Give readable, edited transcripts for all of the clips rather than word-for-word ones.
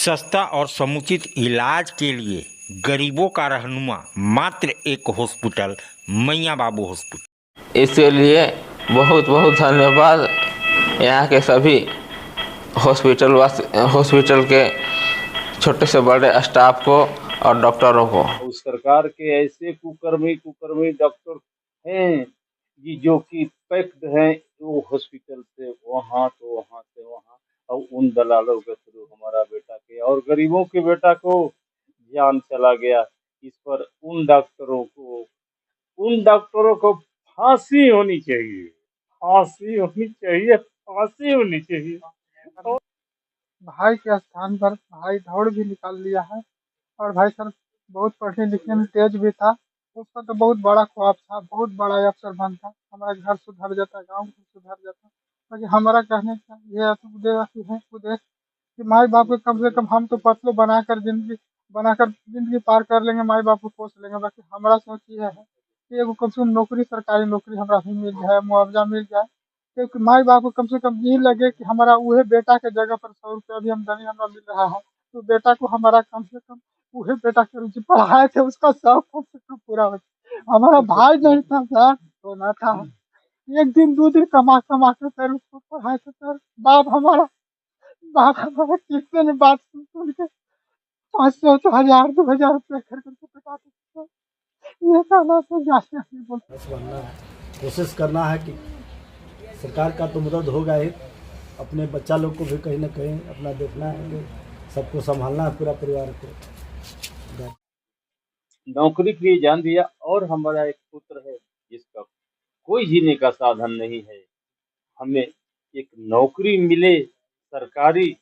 सस्ता और समुचित इलाज के लिए गरीबों का रहनुमा मात्र एक हॉस्पिटल, मैयाँ बाबू हॉस्पिटल। इसके लिए बहुत बहुत धन्यवाद यहाँ के सभी हॉस्पिटल के छोटे से बड़े स्टाफ को और डॉक्टरों को। उस सरकार के ऐसे कुकर्मी डॉक्टर हैं कि जो कि पैक्ड हैं, वो हॉस्पिटल से वहाँ तो वहाँ से वहाँ, और उन दलालों के थ्रू हमारा बेटा के और गरीबों के बेटा को जान चला गया। इस पर उन डॉक्टरों को फांसी होनी चाहिए, फांसी होनी चाहिए, फांसी होनी चाहिए। भाई के स्थान पर भाई दौड़ भी निकाल लिया है। और भाई सर बहुत पढ़ने लिखने में तेज भी था। उसका तो बहुत बड़ा ख्वाब था, बहुत बड़ा अफसर बनता, हमारा घर सुधर जाता, गांव सुधर जाता। लेकिन हमारा कहने का ये उद्देश्य कि माई बाप को कम से कम हम तो पतलो बनाकर जिंदगी पार कर लेंगे, माई बाप को पोस लेंगे। बाकी हमारा सोच ये है कि एगो कम से कम नौकरी, सरकारी नौकरी हमारा भी मिल जाए, मुआवजा मिल जाए। क्योंकि माई बाप को कम से कम ये लगे कि हमारा वही बेटा के जगह पर 100 रुपया भी आमदनी हमारा मिल रहा है, तो बेटा को हमारा कम से कम वही बेटा के रुचि पढ़ाए थे, उसका शौक कम से कम पूरा हो जाए। हमारा भाई नहीं था सर, तो ना था, एक दिन 2 दिन कमा के सर उसको पढ़ाए थे सर। बाप हमारा कितने ने बात सुन के 500 तो 1000 2000 रुपया खर्च करके पढ़ाते थे सर। ये कहना तो जाते नहीं बोलते, बस बनना है, कोशिश करना है कि सरकार का तो मदद होगा ही, अपने बच्चा लोग को भी कहीं ना कहीं अपना देखना है, सबको संभालना है, पूरा परिवार को। नौकरी के लिए जान दिया। और हमारा एक पुत्र है जिसका कोई जीने का साधन नहीं है, हमें एक नौकरी मिले सरकारी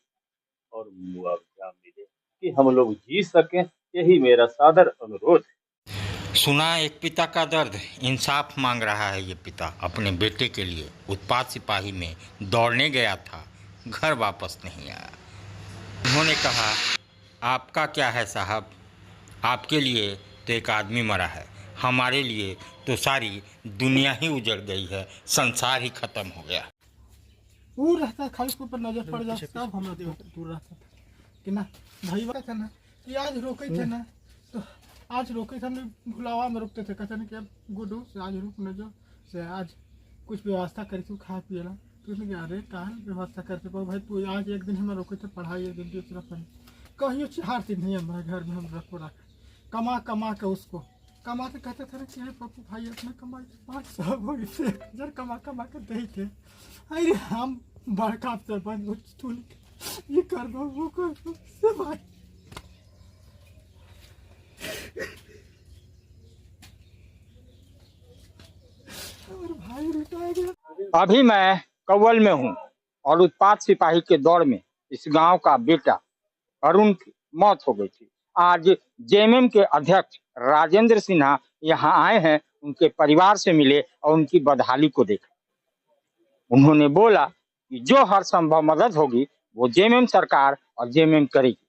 और मुआवजा मिले कि हम लोग जी सकें, यही मेरा सादर अनुरोध है। सुना एक पिता का दर्द, इंसाफ मांग रहा है ये पिता अपने बेटे के लिए। उत्पात सिपाही में दौड़ने गया था, घर वापस नहीं आया। उन्होंने कहा, आपका क्या है साहब, आपके लिए तो एक आदमी मरा है, हमारे लिए तो सारी दुनिया ही उजड़ गई है, संसार ही खत्म हो गया। वो रहता खाली उसके ऊपर नजर पड़ जाता, सब हमरा दूर रहता था कि ना भाई था ना कि आज रोके थे ना, तो आज रोके थे, हम भुलावा में रुकते थे, कहते ना कि गुडू से आज रुक न जाओ, से आज कुछ व्यवस्था करी तू खा पिएला, तो उसने कहा अरे कहाँ व्यवस्था करते पाओ भाई, तू आज एक दिन हमें रोके थे, पढ़ाई एक दिन दूसरा पढ़ी, कहीं 4 दिन नहीं हमारे घर में हम रखो रख कमा के उसको कमाते कहते थे कि पप्पू भाई अपना कमाई 500 वो 1000 कमा के दे थे। अरे हम बड़का अफसर बन ये कर दो वो कर दो से भाई। और भाई रिटायर। अभी मैं कव्वल में हूँ और उत्पात सिपाही के दौड़ में इस गांव का बेटा अरुण की मौत हो गई थी। आज जेएमएम के अध्यक्ष राजेंद्र सिन्हा यहाँ आए हैं, उनके परिवार से मिले और उनकी बदहाली को देखा। उन्होंने बोला कि जो हर संभव मदद होगी वो जेएमएम सरकार और जेएमएम करेगी।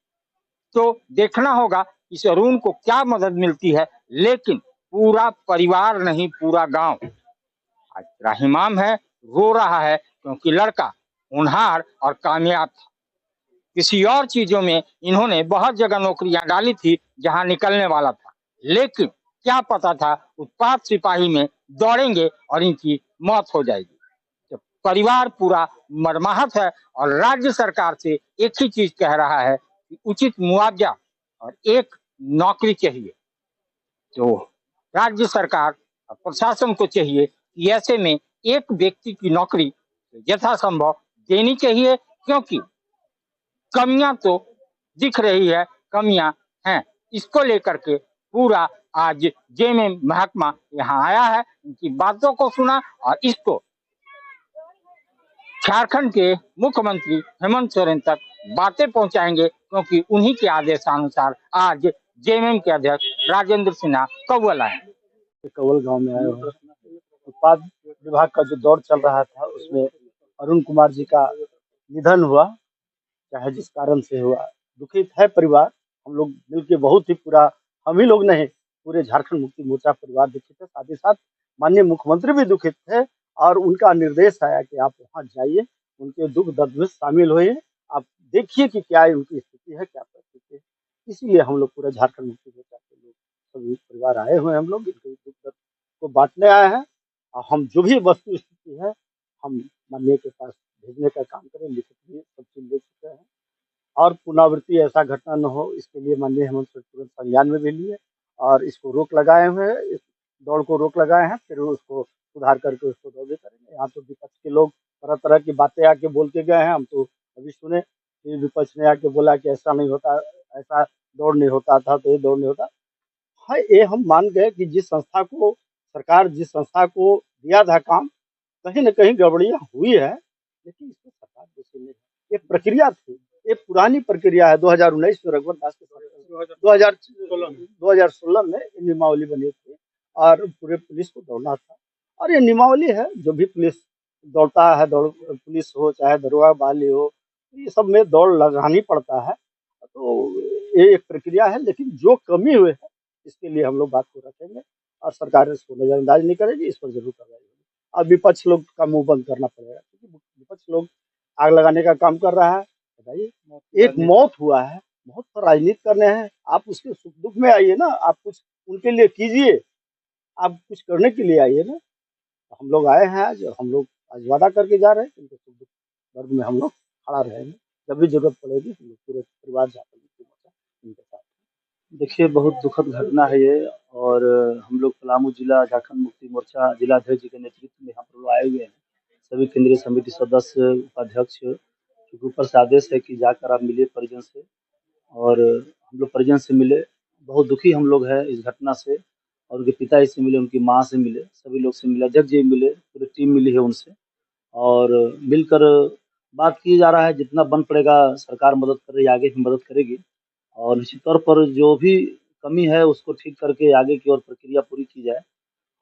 तो देखना होगा इस अरुण को क्या मदद मिलती है, लेकिन पूरा परिवार नहीं, पूरा गांव आज त्राहिमाम है, रो रहा है, क्योंकि लड़का होनहार और कामयाब था। किसी और चीजों में इन्होंने बहुत जगह नौकरियां डाली थी जहां निकलने वाला था, लेकिन क्या पता था उत्पात सिपाही में दौड़ेंगे और इनकी मौत हो जाएगी। तो परिवार पूरा मर्माहत है और राज्य सरकार से एक ही चीज कह रहा है कि उचित मुआवजा और एक नौकरी चाहिए। तो राज्य सरकार और प्रशासन को चाहिए कि ऐसे में एक व्यक्ति की नौकरी यथासंभव देनी चाहिए, क्योंकि कमियां तो दिख रही है, कमियां हैं। इसको लेकर के पूरा आज जेएमएम महकमा यहाँ आया है, उनकी बातों को सुना और इसको झारखंड के मुख्यमंत्री हेमंत सोरेन तक बातें पहुंचाएंगे, क्योंकि उन्हीं के आदेशानुसार आज जेएमएम के अध्यक्ष राजेंद्र सिन्हा कव्वल आए। कव्वल गांव में आए हैं। उत्पाद विभाग का जो दौर चल रहा था उसमें अरुण कुमार जी का निधन हुआ, चाहे जिस कारण से हुआ। दुखित है परिवार, हम लोग मिलकर बहुत ही पूरा, हम ही लोग नहीं पूरे झारखंड मुक्ति मोर्चा परिवार दुखित है। साथ ही साथ माननीय मुख्यमंत्री भी दुखित थे और उनका निर्देश आया कि आप वहाँ जाइए, उनके दुख दर्द में शामिल होइए, आप देखिए कि क्या उनकी स्थिति परिस्थिति है, क्या परिस्थिति है। इसीलिए हम लोग पूरे झारखंड मुक्ति मोर्चा के लोग सभी परिवार आए हुए हैं, हम लोग इनके दुख दर्द को बांटने आए हैं। और हम जो भी वस्तु स्थिति है हम माननीय के पास भेजने का काम करें, लिखित में सब चीज ले चुके हैं। और पुनरावृत्ति ऐसा घटना न हो, इसके लिए माननीय हेमंत सोरेन तुरंत संज्ञान में भी लिए और इसको रोक लगाए हुए हैं, इस दौड़ को रोक लगाए हैं, फिर उसको सुधार करके उसको दौड़ करेंगे। यहाँ तो विपक्ष के लोग तरह तरह की बातें आके बोल के गए हैं, हम तो अभी सुने कि विपक्ष ने आके बोला कि ऐसा नहीं होता, ऐसा दौड़ नहीं होता था, तो ये दौड़ नहीं होता है। ये हम मान गए कि जिस संस्था को सरकार जिस संस्था को दिया था काम, कहीं न कहीं गड़बड़ियाँ हुई है, लेकिन इसमें सरकार दोषी नहीं है। ये प्रक्रिया थी, ये पुरानी प्रक्रिया है। 2019 में रघुवर दास के साथ 2016 में ये नियमावली बनी थी और पूरे पुलिस को दौड़ना था। और ये नियमावली है, जो भी पुलिस दौड़ता है, दौड़ पुलिस हो चाहे दरोगा बहाली हो, ये सब में दौड़ लगानी पड़ता है। तो ये एक प्रक्रिया है, लेकिन जो कमी हुई है इसके लिए हम लोग बात को रखेंगे और सरकार इसको नजरअंदाज नहीं करेगी, इस पर जरूर कार्रवाई होगी। अब विपक्ष लोग का मुंह बंद करना पड़ेगा, क्योंकि विपक्ष लोग आग लगाने का काम कर रहा है। बताइए, एक मौत हुआ है, मौत पर राजनीति करने हैं, आप उसके सुख दुख में आइए ना, आप कुछ उनके लिए कीजिए, आप कुछ करने के लिए आइए ना। हम लोग आए हैं आज, हम लोग आज वादा करके जा रहे हैं, उनके सुख दुख दर्द में हम लोग खड़ा रहेंगे। जब भी जरूरत पड़ेगी हम लोग पूरे परिवार जाकर उनके साथ। देखिए, बहुत दुखद घटना है ये। और हम लोग पलामू जिला झारखंड मुक्ति मोर्चा जिलाध्यक्ष जी के नेतृत्व में यहाँ पर लोग आए हुए हैं, सभी केंद्रीय समिति सदस्य, उपाध्यक्ष, क्योंकि ऊपर से आदेश है कि जाकर आप मिलिए परिजन से। और हम लोग परिजन से मिले, बहुत दुखी हम लोग हैं इस घटना से। और उनके पिताजी से मिले, उनकी माँ से मिले, सभी लोग से मिले, अध्यक्ष जी मिले, पूरी टीम मिली है उनसे। और मिलकर बात किया जा रहा है, जितना बन पड़ेगा सरकार मदद कर रही है, आगे भी मदद करेगी। और निश्चित तौर पर जो भी कमी है उसको ठीक करके आगे की ओर प्रक्रिया पूरी की जाए।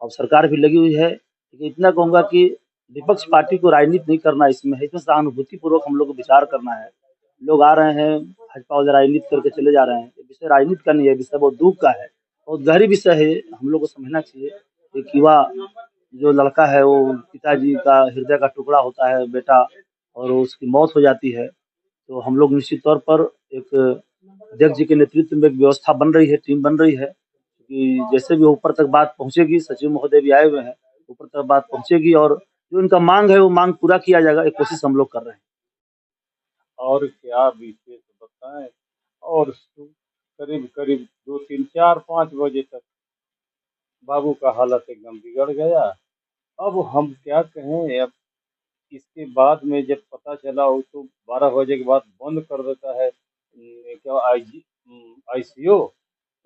और सरकार भी लगी हुई है, लेकिन इतना कहूँगा कि विपक्ष पार्टी को राजनीति नहीं करना इसमें है, इसमें सहानुभूतिपूर्वक हम लोग को विचार करना है। लोग आ रहे हैं, भाजपा वाले राजनीति करके चले जा रहे हैं, ये विषय राजनीति का नहीं है, विषय बहुत दुख का है, बहुत गहरी विषय है। हम लोग को समझना चाहिए। एक युवा जो लड़का है वो पिताजी का हृदय का टुकड़ा होता है बेटा, और उसकी मौत हो जाती है। तो हम लोग निश्चित तौर पर एक अध्यक्ष जी के नेतृत्व में एक व्यवस्था बन रही है, टीम बन रही है कि जैसे भी ऊपर तक बात पहुंचेगी, सचिव महोदय भी आए हुए हैं, ऊपर तक बात पहुंचेगी और जो इनका मांग है वो मांग पूरा किया जाएगा, एक कोशिश हम लोग कर रहे हैं। और क्या विशेष बताएं। और करीब करीब 2 3 4 5 बजे तक बाबू का हालत एकदम बिगड़ गया। अब हम क्या कहें। अब इसके बाद में जब पता चला वो तो 12 बजे के बाद बंद कर देता है क्या आईसीयू।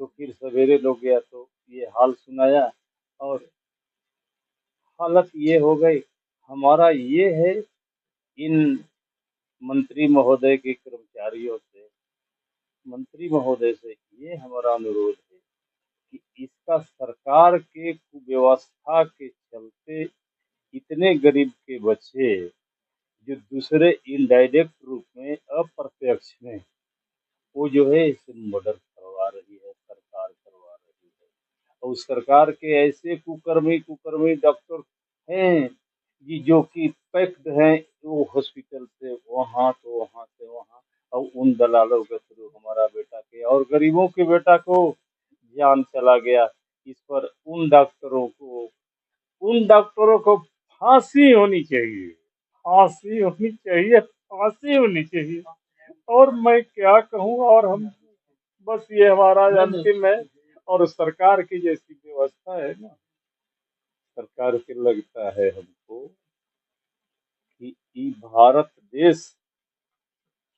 तो फिर सवेरे लोग गया तो ये हाल सुनाया और हालत ये हो गई। हमारा ये है इन मंत्री महोदय के कर्मचारियों से, मंत्री महोदय से ये हमारा अनुरोध है कि इसका सरकार के कुव्यवस्था के चलते इतने गरीब के बच्चे जो दूसरे इनडायरेक्ट रूप में अप्रत्यक्ष में वो जो है इसे मर्डर करवा रही है, सरकार करवा रही है। और उस सरकार के ऐसे कुकर्मी डॉक्टर हैं जी जो कि पैक्ड हैं, वो हॉस्पिटल से वहाँ तो वहाँ से वहाँ। और उन दलालों के थ्रू हमारा बेटा के और गरीबों के बेटा को जान चला गया। इस पर उन डॉक्टरों को फांसी होनी चाहिए, फांसी होनी चाहिए, फांसी होनी चाहिए। और मैं क्या कहूँ। और हम बस ये हमारा अंतिम है। और सरकार की जैसी व्यवस्था है ना, सरकार के लगता है हमको कि ये भारत देश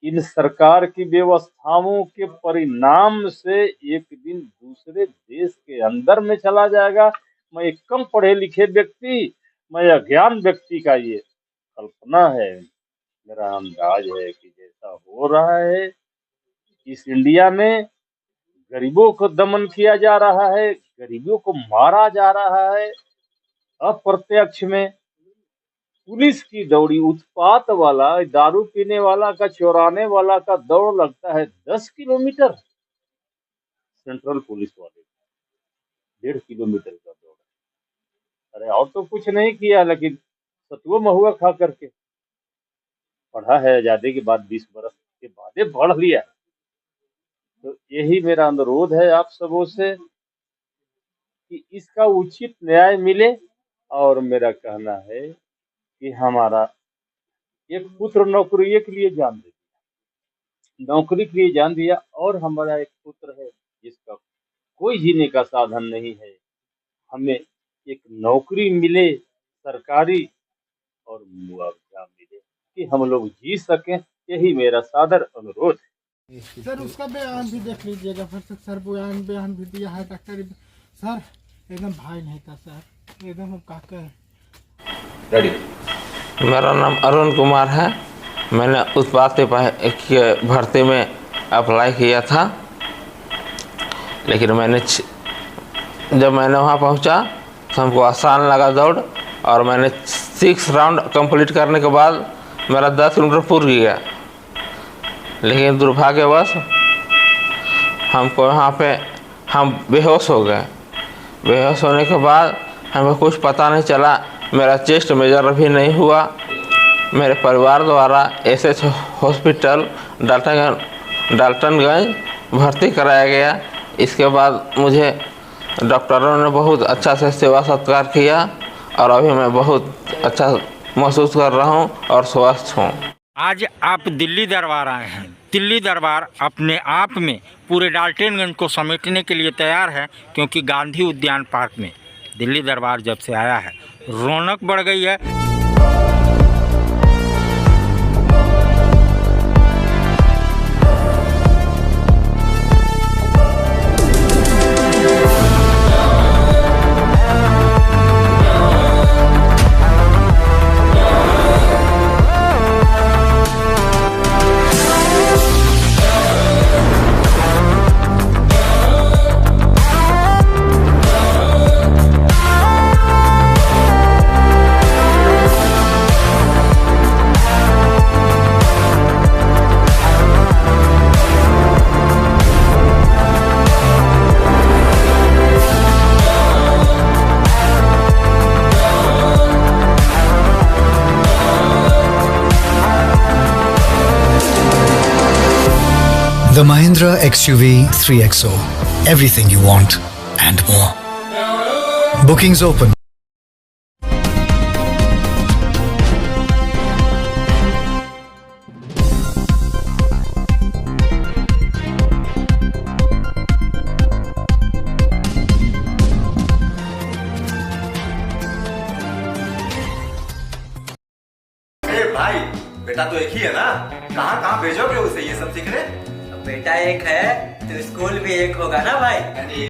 इन सरकार की व्यवस्थाओं के परिणाम से एक दिन दूसरे देश के अंदर में चला जाएगा। मैं एक कम पढ़े लिखे व्यक्ति, मैं अज्ञान व्यक्ति का ये कल्पना है, मेरा अंदाज है कि जैसा हो रहा है इस इंडिया में, गरीबों को दमन किया जा रहा है, गरीबों को मारा जा रहा है अप्रत्यक्ष में। पुलिस की दौड़ी उत्पात वाला, दारू पीने वाला का, चोराने वाला का दौड़ लगता है 10 किलोमीटर, सेंट्रल पुलिस वाले 1.5 किलोमीटर का दौड़। अरे और तो कुछ नहीं किया, लेकिन सतुआ महुआ खा करके पढ़ा है आजादी के बाद 20 बरस के बाद पढ़ लिया। तो यही मेरा अनुरोध है आप सबों से कि इसका उचित न्याय मिले। और मेरा कहना है कि हमारा एक पुत्र नौकरी के लिए जान दे, नौकरी के लिए जान दिया, और हमारा एक पुत्र है जिसका कोई जीने का साधन नहीं है, हमें एक नौकरी मिले सरकारी और मुआवजा मिले कि हम लोग जी सकें। यही मेरा सादर अनुरोध है। सर उसका बयान भी देख लीजिएगा फिर से सर, बयान भी दिया है डॉक्टर सर, एकदम भाई नहीं था सर, एकदम काका। मेरा नाम अरुण कुमार है। मैंने उत्पाद सिपाही के भर्ती में अप्लाई किया था, लेकिन जब मैंने वहाँ पहुँचा तो हमको आसान लगा दौड़, और मैंने 6 राउंड कंप्लीट करने के बाद मेरा 10 किलोमीटर पूरा गया। लेकिन दुर्भाग्यवश हमको यहाँ पे हम बेहोश हो गए। बेहोश होने के बाद हमें कुछ पता नहीं चला, मेरा चेस्ट मेजर भी नहीं हुआ। मेरे परिवार द्वारा एसएच हॉस्पिटल डाल्टनगंज भर्ती कराया गया। इसके बाद मुझे डॉक्टरों ने बहुत अच्छा से सेवा सत्कार किया, और अभी मैं बहुत अच्छा महसूस कर रहा हूँ और स्वस्थ हूँ। आज आप दिल्ली दरबार आए हैं। दिल्ली दरबार अपने आप में पूरे डाल्टनगंज को समेटने के लिए तैयार है, क्योंकि गांधी उद्यान पार्क में दिल्ली दरबार जब से आया है रौनक बढ़ गई है। The Mahindra XUV 3XO. Everything you want and more. Bookings open. भाई बेटा तो एक ही है ना, कहाँ कहाँ भेजोगे उसे ये सब सीखने? बेटा एक है तो स्कूल भी एक होगा ना भाई।